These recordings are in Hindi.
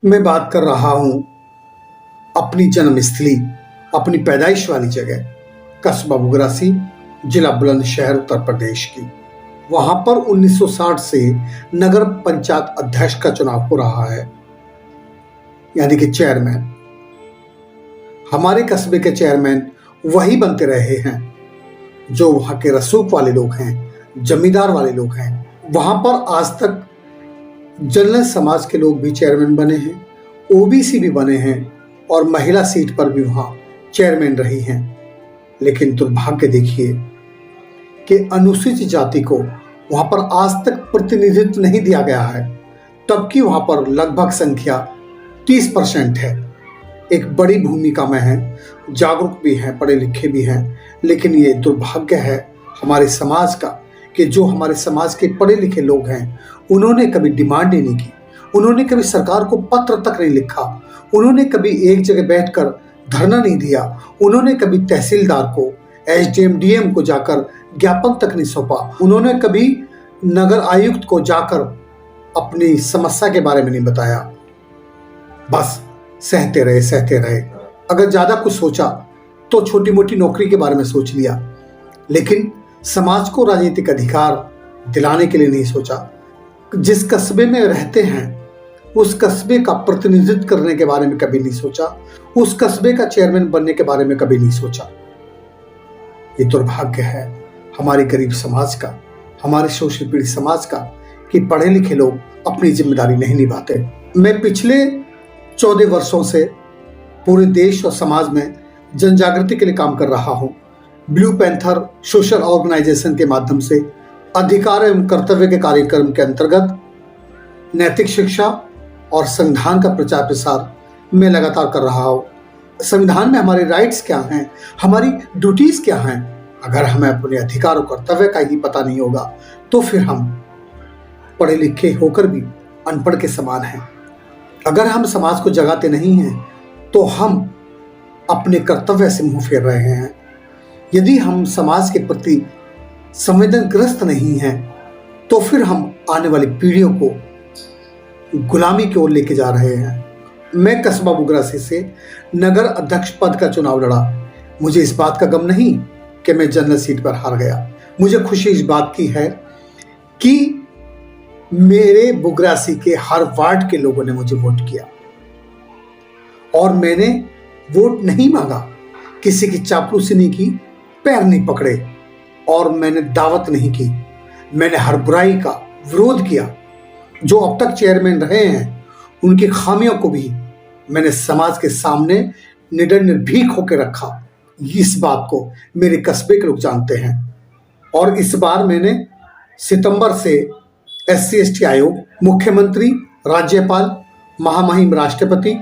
मैं बात कर रहा हूं अपनी जन्मस्थली, अपनी पैदाइश वाली जगह कस्बा बुगरासी, जिला बुलंदशहर, उत्तर प्रदेश की। वहां पर 1960 से नगर पंचायत अध्यक्ष का चुनाव हो रहा है, यानी कि चेयरमैन। हमारे कस्बे के चेयरमैन वही बनते रहे हैं जो वहां के रसूख वाले लोग हैं, जमींदार वाले लोग हैं। वहां पर आज तक जनरल समाज के लोग भी चेयरमैन बने हैं, ओबीसी भी बने हैं और महिला सीट पर भी वहां चेयरमैन रही हैं। लेकिन दुर्भाग्य देखिए कि अनुसूचित जाति को वहां पर आज तक प्रतिनिधित्व नहीं दिया गया है, तबकि वहां पर लगभग संख्या 30% है। एक बड़ी भूमिका में है, जागरूक भी हैं, पढ़े लिखे भी हैं, लेकिन ये दुर्भाग्य है हमारे समाज का कि जो हमारे समाज के पढ़े लिखे लोग हैं उन्होंने कभी डिमांड ही नहीं की, उन्होंने कभी सरकार को पत्र तक नहीं लिखा, उन्होंने कभी एक जगह बैठकर धरना नहीं दिया, उन्होंने कभी तहसीलदार को, एसडीएम, डीएम को जाकर ज्ञापन तक नहीं सौंपा, उन्होंने कभी नगर आयुक्त को जाकर अपनी समस्या के बारे में नहीं बताया। बस सहते रहे। अगर ज्यादा कुछ सोचा तो छोटी मोटी नौकरी के बारे में सोच लिया, लेकिन समाज को राजनीतिक अधिकार दिलाने के लिए नहीं सोचा। जिस कस्बे में रहते हैं उस कस्बे का प्रतिनिधित्व करने के बारे में कभी नहीं सोचा, उस कस्बे का चेयरमैन बनने के बारे में कभी नहीं सोचा। ये दुर्भाग्य है हमारे गरीब समाज का, हमारे शोषित पीड़ित समाज का कि पढ़े लिखे लोग अपनी जिम्मेदारी नहीं निभाते। मैं पिछले 14 वर्षों से पूरे देश और समाज में जन जागृति के लिए काम कर रहा हूँ। ब्लू पैंथर सोशल ऑर्गेनाइजेशन के माध्यम से अधिकार एवं कर्तव्य के कार्यक्रम के अंतर्गत नैतिक शिक्षा और संविधान का प्रचार प्रसार मैं लगातार कर रहा हूँ। संविधान में हमारे राइट्स क्या हैं, हमारी ड्यूटीज क्या हैं। अगर हमें अपने अधिकार और कर्तव्य का ही पता नहीं होगा तो फिर हम पढ़े लिखे होकर भी अनपढ़ के समान हैं। अगर हम समाज को जगाते नहीं हैं तो हम अपने कर्तव्य से मुंह फेर रहे हैं। यदि हम समाज के प्रति संवेदनग्रस्त नहीं हैं तो फिर हम आने वाली पीढ़ियों को गुलामी की ओर लेके जा रहे हैं। मैं कस्बा बुगरासी से नगर अध्यक्ष पद का चुनाव लड़ा। मुझे इस बात का गम नहीं कि मैं जनरल सीट पर हार गया। मुझे खुशी इस बात की है कि मेरे बुगरासी के हर वार्ड के लोगों ने मुझे वोट किया और मैंने वोट नहीं मांगा, किसी की चापलूसी नहीं की, पैर नहीं पकड़े और मैंने दावत नहीं की। मैंने हर बुराई का विरोध किया। जो अब तक चेयरमैन रहे हैं उनकी खामियों को भी मैंने समाज के सामने निडर निर्भीक होकर रखा। इस बात को मेरे कस्बे के लोग जानते हैं। और इस बार मैंने सितंबर से SC/ST आयोग, मुख्यमंत्री, राज्यपाल, महामहिम राष्ट्रपति,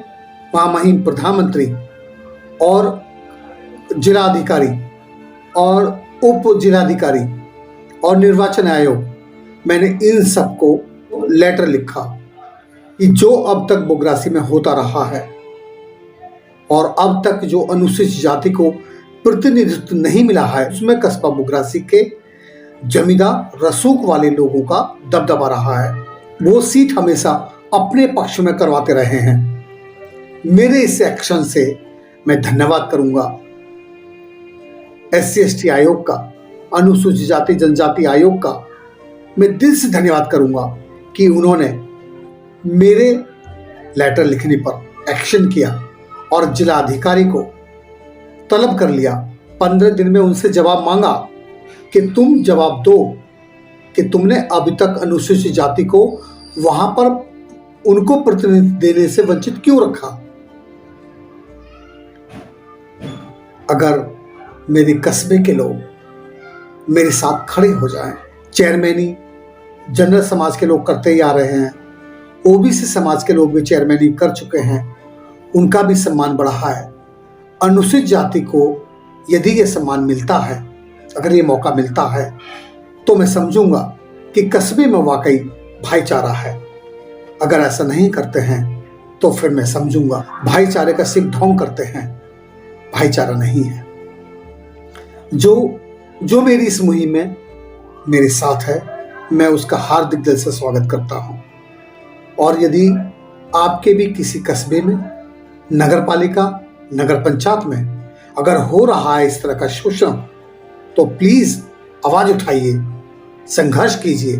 महामहिम प्रधानमंत्री और जिलाधिकारी और उप जिलाधिकारी और निर्वाचन आयोग, मैंने इन सबको लेटर लिखा कि जो अब तक बुगरासी में होता रहा है और अब तक जो अनुसूचित जाति को प्रतिनिधित्व नहीं मिला है उसमें कस्बा बुगरासी के जमींदार रसूख वाले लोगों का दबदबा रहा है। वो सीट हमेशा अपने पक्ष में करवाते रहे हैं। मेरे इस एक्शन से मैं धन्यवाद करूंगा SC/ST आयोग का, अनुसूचित जाति जनजाति आयोग का मैं दिल से धन्यवाद करूंगा कि उन्होंने मेरे लेटर लिखने पर एक्शन किया और जिला अधिकारी को तलब कर लिया। 15 दिन में उनसे जवाब मांगा कि तुम जवाब दो कि तुमने अभी तक अनुसूचित जाति को वहां पर उनको प्रतिनिधित्व देने से वंचित क्यों रखा। अगर मेरे कस्बे के लोग मेरे साथ खड़े हो जाएं, चेयरमैनी जनरल समाज के लोग करते ही आ रहे हैं, ओबीसी समाज के लोग भी चेयरमैनी कर चुके हैं, उनका भी सम्मान बढ़ा है। अनुसूचित जाति को यदि ये सम्मान मिलता है, अगर ये मौका मिलता है तो मैं समझूंगा कि कस्बे में वाकई भाईचारा है। अगर ऐसा नहीं करते हैं तो फिर मैं समझूंगा भाईचारे का सिर्फ ढोंग करते हैं, भाईचारा नहीं है। जो मेरी इस मुहिम में मेरे साथ है, मैं उसका हार्दिक दिल से स्वागत करता हूं। और यदि आपके भी किसी कस्बे में, नगर पालिका, नगर पंचायत में अगर हो रहा है इस तरह का शोषण, तो प्लीज आवाज उठाइए, संघर्ष कीजिए।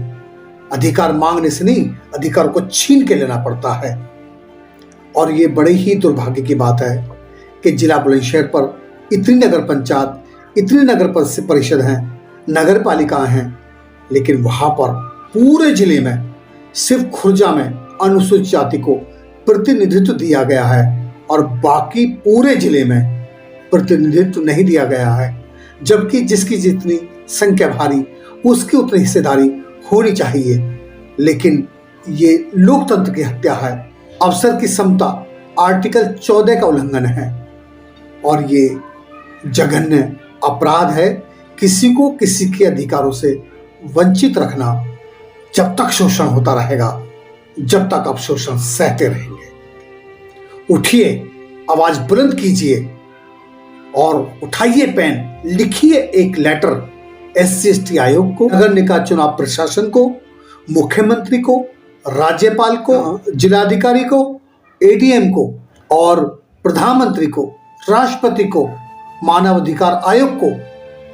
अधिकार मांगने से नहीं, अधिकार को छीन के लेना पड़ता है। और ये बड़े ही दुर्भाग्य की बात है कि जिला बुलंदशहर पर इतनी नगर पंचायत, इतनी नगर परिषद हैं, नगर पालिकाएं हैं, लेकिन वहां पर पूरे जिले में सिर्फ खुर्जा में अनुसूचित जाति को प्रतिनिधित्व दिया गया है और बाकी पूरे जिले में प्रतिनिधित्व नहीं दिया गया है। जबकि जिसकी जितनी संख्या भारी, उसकी उतनी हिस्सेदारी होनी चाहिए। लेकिन ये लोकतंत्र की हत्या है, अवसर की समता आर्टिकल 14 का उल्लंघन है और ये जघन्य अपराध है। किसी को किसी के अधिकारों से वंचित रखना जब तक शोषण होता रहेगा, जब तक आप शोषण सहते रहेंगे। उठिए, आवाज बुलंद कीजिए और उठाइए पेन, लिखिए एक लेटर SC/ST आयोग को, नगर निकाय चुनाव प्रशासन को, मुख्यमंत्री को, राज्यपाल को, जिलाधिकारी को, ADM को और प्रधानमंत्री को, राष्ट्रपति को, मानव अधिकार आयोग को,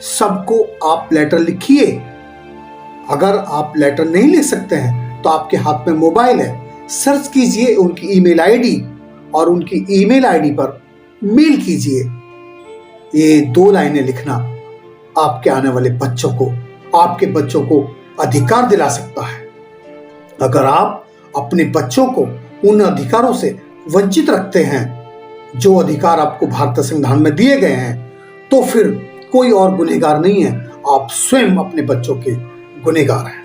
सबको आप लेटर लिखिए। अगर आप लेटर नहीं लिख सकते हैं तो आपके हाथ में मोबाइल है, सर्च कीजिए उनकी ईमेल आईडी और उनकी ईमेल आईडी पर मेल कीजिए। ये 2 लाइनें लिखना आपके आने वाले बच्चों को, आपके बच्चों को अधिकार दिला सकता है। अगर आप अपने बच्चों को उन अधिकारों से वंचित रखते हैं जो अधिकार आपको भारतीय संविधान में दिए गए हैं, तो फिर कोई और गुनहगार नहीं है, आप स्वयं अपने बच्चों के गुनहगार हैं।